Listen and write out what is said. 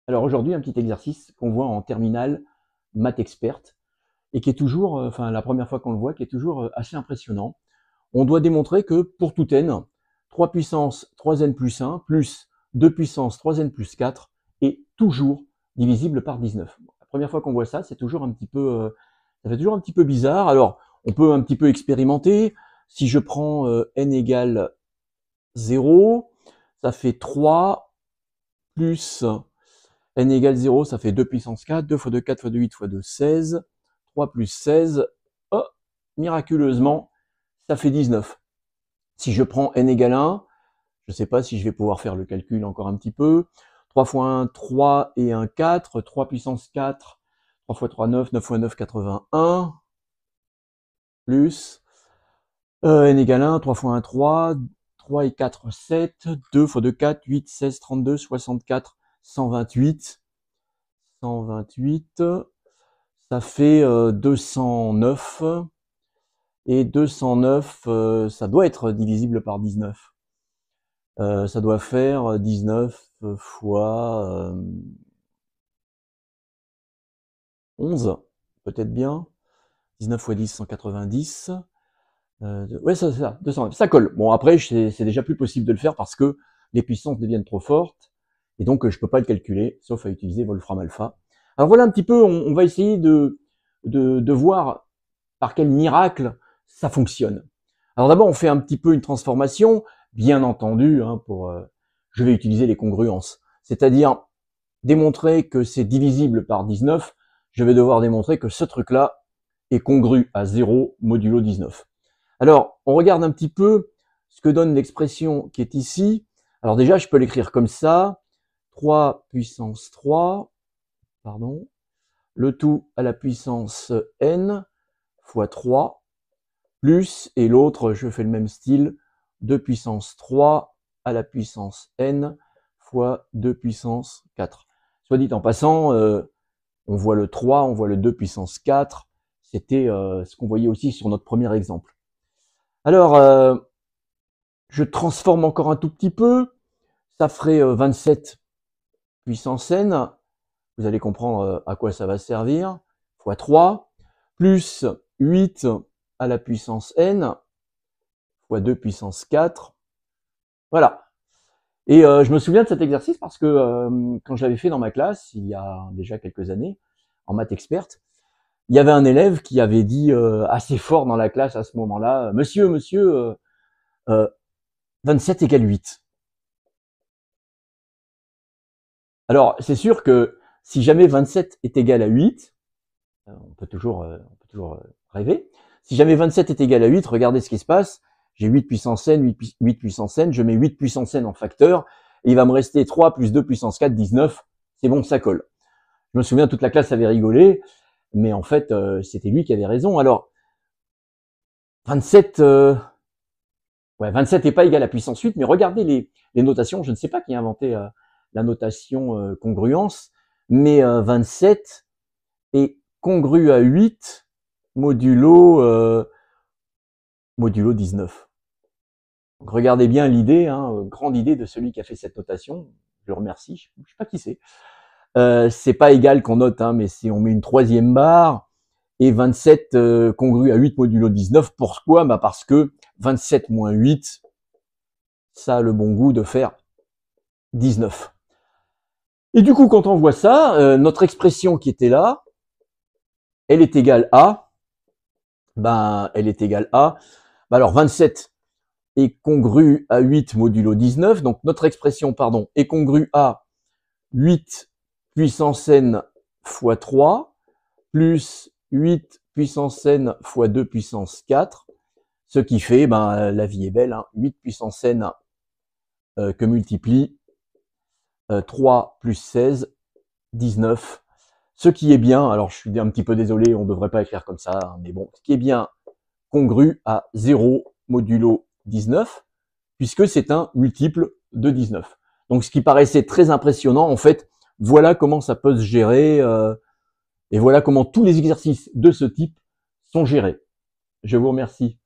Alors aujourd'hui, un petit exercice qu'on voit en terminale maths experte et qui est toujours, enfin la première fois qu'on le voit, qui est toujours assez impressionnant. On doit démontrer que pour tout n, 3 puissance 3n plus 1 plus 2 puissance 3n plus 4 est toujours divisible par 19. La première fois qu'on voit ça, c'est toujours un petit peu, ça fait toujours un petit peu bizarre. Alors, on peut un petit peu expérimenter. Si je prends n égale 0, ça fait 3 plus n égale 0, ça fait 2 puissance 4, 2 fois 2, 4 fois 2, 8 fois 2, 16. 3 plus 16, oh, miraculeusement, ça fait 19. Si je prends n égale 1, je ne sais pas si je vais pouvoir faire le calcul encore un petit peu. 3 fois 1, 3 et 1, 4. 3 puissance 4, 3 fois 3, 9. 9 fois 9, 81. Plus n égale 1, 3 fois 1, 3. 3 et 4, 7. 2 fois 2, 4. 8, 16, 32, 64, 128. 128. Ça fait 209. Et 209, ça doit être divisible par 19. Ça doit faire 19 fois 11, peut-être bien. 19 fois 10, 190. Ouais, ça, 209. Ça colle. Bon, après, c'est déjà plus possible de le faire parce que les puissances deviennent trop fortes. Et donc, je peux pas le calculer, sauf à utiliser Wolfram Alpha. Alors voilà un petit peu, on va essayer de voir par quel miracle ça fonctionne. Alors d'abord, on fait un petit peu une transformation, bien entendu, hein, je vais utiliser les congruences. C'est-à-dire démontrer que c'est divisible par 19, je vais devoir démontrer que ce truc-là est congru à 0 modulo 19. Alors, on regarde un petit peu ce que donne l'expression qui est ici. Alors déjà, je peux l'écrire comme ça, 3 puissance 3, pardon, le tout à la puissance n fois 3, plus, et l'autre, je fais le même style, 2 puissance 3 à la puissance n fois 2 puissance 4. Soit dit en passant, on voit le 3, on voit le 2 puissance 4, c'était ce qu'on voyait aussi sur notre premier exemple. Alors, je transforme encore un tout petit peu, ça ferait 27 puissance n, vous allez comprendre à quoi ça va servir, fois 3, plus 8 à la puissance n, fois 2 puissance 4. Voilà. Et je me souviens de cet exercice parce que quand je l'avais fait dans ma classe, il y a déjà quelques années, en maths experte, il y avait un élève qui avait dit assez fort dans la classe à ce moment-là, Monsieur, 27 égale 8. Alors, c'est sûr que si jamais 27 est égal à 8, on peut toujours rêver. Si jamais 27 est égal à 8, regardez ce qui se passe. J'ai 8 puissance n, 8 puissance n, je mets 8 puissance n en facteur, et il va me rester 3 plus 2 puissance 4, 19. C'est bon, ça colle. Je me souviens, toute la classe avait rigolé, mais en fait, c'était lui qui avait raison. Alors, 27, 27 n'est pas égal à puissance 8, mais regardez les notations. Je ne sais pas qui a inventé la notation congruence, mais 27 est congru à 8 modulo 19. Donc regardez bien l'idée, hein, grande idée de celui qui a fait cette notation. Je le remercie, je ne sais pas qui c'est. C'est pas égal qu'on note, hein, mais si on met une troisième barre, et 27 congru à 8 modulo 19, pourquoi? Bah parce que 27 moins 8, ça a le bon goût de faire 19. Et du coup, quand on voit ça, notre expression qui était là, elle est égale à, elle est égale à, alors 27 est congru à 8 modulo 19, donc notre expression, pardon, est congrue à 8 puissance n fois 3, plus 8 puissance n fois 2 puissance 4, ce qui fait, la vie est belle, hein, 8 puissance n que multiplie 3 plus 16, 19. Ce qui est bien, alors je suis un petit peu désolé, on ne devrait pas écrire comme ça, hein, mais bon, ce qui est bien congru à 0 modulo 19, puisque c'est un multiple de 19. Donc ce qui paraissait très impressionnant, en fait, voilà comment ça peut se gérer, et voilà comment tous les exercices de ce type sont gérés. Je vous remercie.